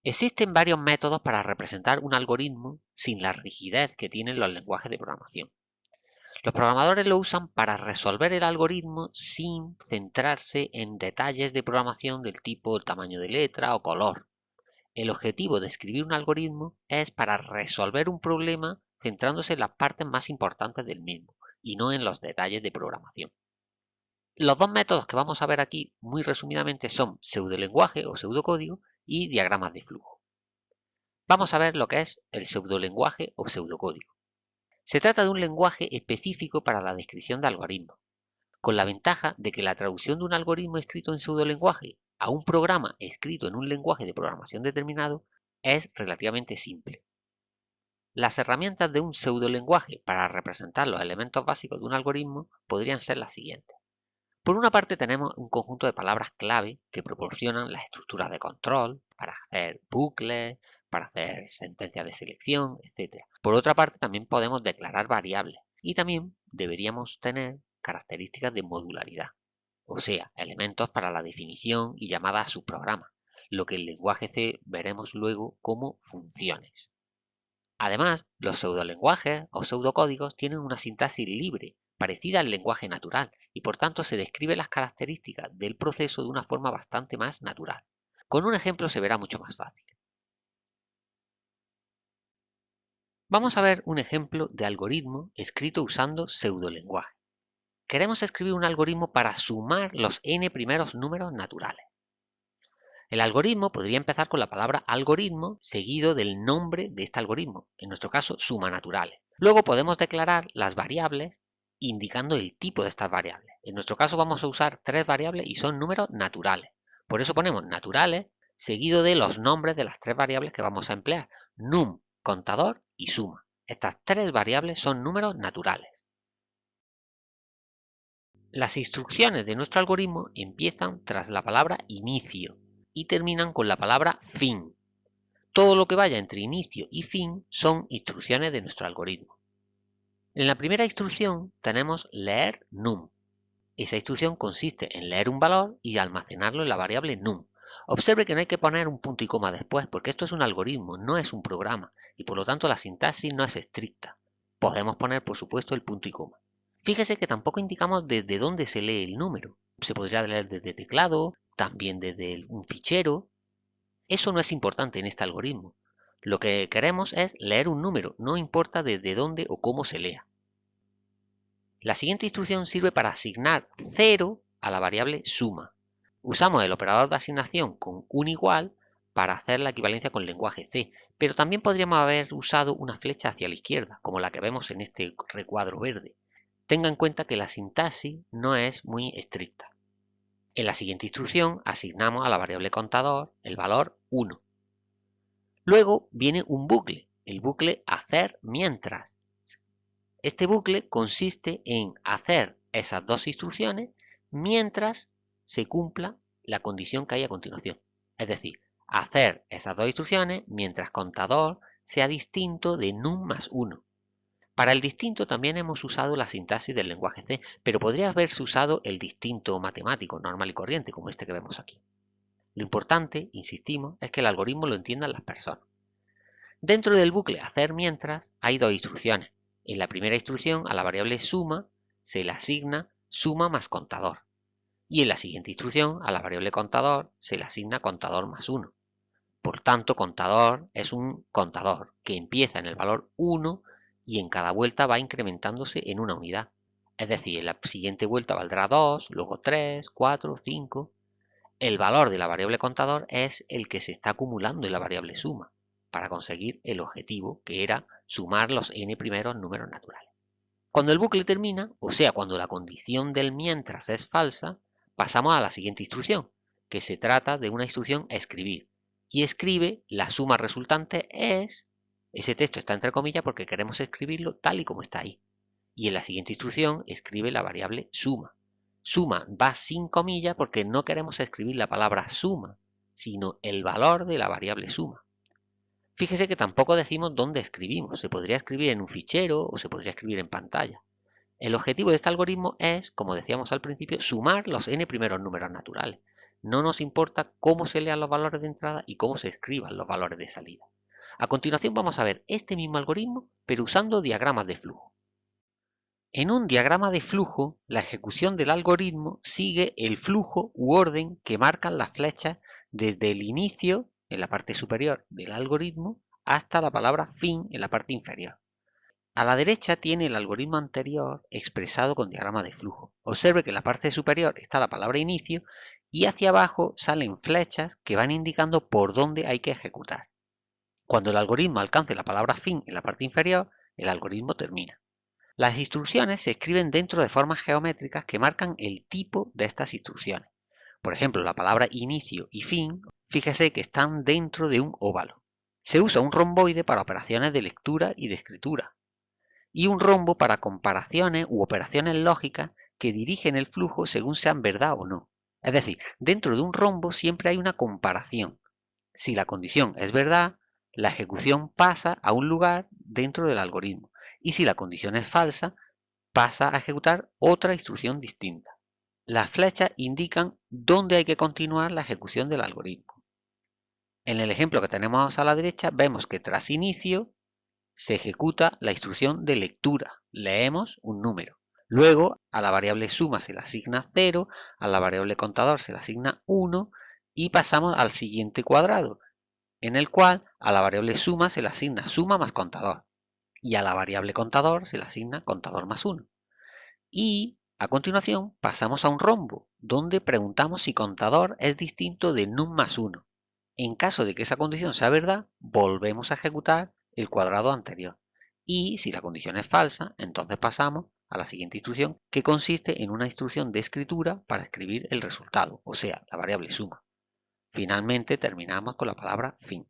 Existen varios métodos para representar un algoritmo sin la rigidez que tienen los lenguajes de programación. Los programadores lo usan para resolver el algoritmo sin centrarse en detalles de programación del tipo tamaño de letra o color. El objetivo de escribir un algoritmo es para resolver un problema centrándose en las partes más importantes del mismo y no en los detalles de programación. Los dos métodos que vamos a ver aquí muy resumidamente son pseudolenguaje o pseudocódigo y diagramas de flujo. Vamos a ver lo que es el pseudolenguaje o pseudocódigo. Se trata de un lenguaje específico para la descripción de algoritmos, con la ventaja de que la traducción de un algoritmo escrito en pseudolenguaje a un programa escrito en un lenguaje de programación determinado es relativamente simple. Las herramientas de un pseudolenguaje para representar los elementos básicos de un algoritmo podrían ser las siguientes. Por una parte tenemos un conjunto de palabras clave que proporcionan las estructuras de control para hacer bucles, para hacer sentencias de selección, etc. Por otra parte también podemos declarar variables y también deberíamos tener características de modularidad, o sea, elementos para la definición y llamada a subprogramas, lo que en lenguaje C veremos luego como funciones. Además, los pseudolenguajes o pseudocódigos tienen una sintaxis libre, parecida al lenguaje natural, y por tanto se describe las características del proceso de una forma bastante más natural. Con un ejemplo se verá mucho más fácil. Vamos a ver un ejemplo de algoritmo escrito usando pseudolenguaje. Queremos escribir un algoritmo para sumar los n primeros números naturales. El algoritmo podría empezar con la palabra algoritmo seguido del nombre de este algoritmo, en nuestro caso suma naturales. Luego podemos declarar las variables indicando el tipo de estas variables. En nuestro caso vamos a usar tres variables y son números naturales. Por eso ponemos naturales seguido de los nombres de las tres variables que vamos a emplear: num, contador y suma. Estas tres variables son números naturales. Las instrucciones de nuestro algoritmo empiezan tras la palabra inicio y terminan con la palabra fin. Todo lo que vaya entre inicio y fin son instrucciones de nuestro algoritmo. En la primera instrucción tenemos leer num. Esa instrucción consiste en leer un valor y almacenarlo en la variable num. Observe que no hay que poner un punto y coma después, porque esto es un algoritmo, no es un programa, y por lo tanto la sintaxis no es estricta. Podemos poner, por supuesto, el punto y coma. Fíjese que tampoco indicamos desde dónde se lee el número. Se podría leer desde teclado, también desde un fichero. Eso no es importante en este algoritmo. Lo que queremos es leer un número, no importa desde dónde o cómo se lea. La siguiente instrucción sirve para asignar 0 a la variable suma. Usamos el operador de asignación con un igual para hacer la equivalencia con el lenguaje C, pero también podríamos haber usado una flecha hacia la izquierda, como la que vemos en este recuadro verde. Tenga en cuenta que la sintaxis no es muy estricta. En la siguiente instrucción asignamos a la variable contador el valor 1. Luego viene un bucle, el bucle hacer mientras. Este bucle consiste en hacer esas dos instrucciones mientras se cumpla la condición que hay a continuación. Es decir, hacer esas dos instrucciones mientras contador sea distinto de num más 1. Para el distinto también hemos usado la sintaxis del lenguaje C, pero podría haberse usado el distinto matemático normal y corriente, como este que vemos aquí. Lo importante, insistimos, es que el algoritmo lo entiendan las personas. Dentro del bucle hacer mientras hay dos instrucciones. En la primera instrucción a la variable suma se le asigna suma más contador. Y en la siguiente instrucción a la variable contador se le asigna contador más 1. Por tanto, contador es un contador que empieza en el valor 1 y en cada vuelta va incrementándose en una unidad. Es decir, en la siguiente vuelta valdrá 2, luego 3, 4, 5. El valor de la variable contador es el que se está acumulando en la variable suma para conseguir el objetivo, que era sumar los n primeros números naturales. Cuando el bucle termina, o sea, cuando la condición del mientras es falsa, pasamos a la siguiente instrucción, que se trata de una instrucción escribir. Y escribe la suma resultante es... Ese texto está entre comillas porque queremos escribirlo tal y como está ahí. Y en la siguiente instrucción escribe la variable suma. Suma va sin comillas porque no queremos escribir la palabra suma, sino el valor de la variable suma. Fíjese que tampoco decimos dónde escribimos. Se podría escribir en un fichero o se podría escribir en pantalla. El objetivo de este algoritmo es, como decíamos al principio, sumar los n primeros números naturales. no nos importa cómo se lean los valores de entrada y cómo se escriban los valores de salida. A continuación vamos a ver este mismo algoritmo, pero usando diagramas de flujo. En un diagrama de flujo, la ejecución del algoritmo sigue el flujo u orden que marcan las flechas desde el inicio, en la parte superior del algoritmo, hasta la palabra fin en la parte inferior. A la derecha tiene el algoritmo anterior expresado con diagrama de flujo. Observe que en la parte superior está la palabra inicio y hacia abajo salen flechas que van indicando por dónde hay que ejecutar. Cuando el algoritmo alcance la palabra fin en la parte inferior, el algoritmo termina. Las instrucciones se escriben dentro de formas geométricas que marcan el tipo de estas instrucciones. Por ejemplo, la palabra inicio y fin, fíjese que están dentro de un óvalo. Se usa un romboide para operaciones de lectura y de escritura, y un rombo para comparaciones u operaciones lógicas que dirigen el flujo según sean verdad o no. Es decir, dentro de un rombo siempre hay una comparación. Si la condición es verdad, la ejecución pasa a un lugar dentro del algoritmo, y si la condición es falsa, pasa a ejecutar otra instrucción distinta. Las flechas indican dónde hay que continuar la ejecución del algoritmo. En el ejemplo que tenemos a la derecha vemos que tras inicio se ejecuta la instrucción de lectura, leemos un número. Luego a la variable suma se le asigna 0, a la variable contador se le asigna 1 y pasamos al siguiente cuadrado, en el cual a la variable suma se le asigna suma más contador y a la variable contador se le asigna contador más 1. Y a continuación pasamos a un rombo, donde preguntamos si contador es distinto de num más 1. En caso de que esa condición sea verdad, volvemos a ejecutar el cuadrado anterior. Y si la condición es falsa, entonces pasamos a la siguiente instrucción, que consiste en una instrucción de escritura para escribir el resultado, o sea, la variable suma. Finalmente terminamos con la palabra fin.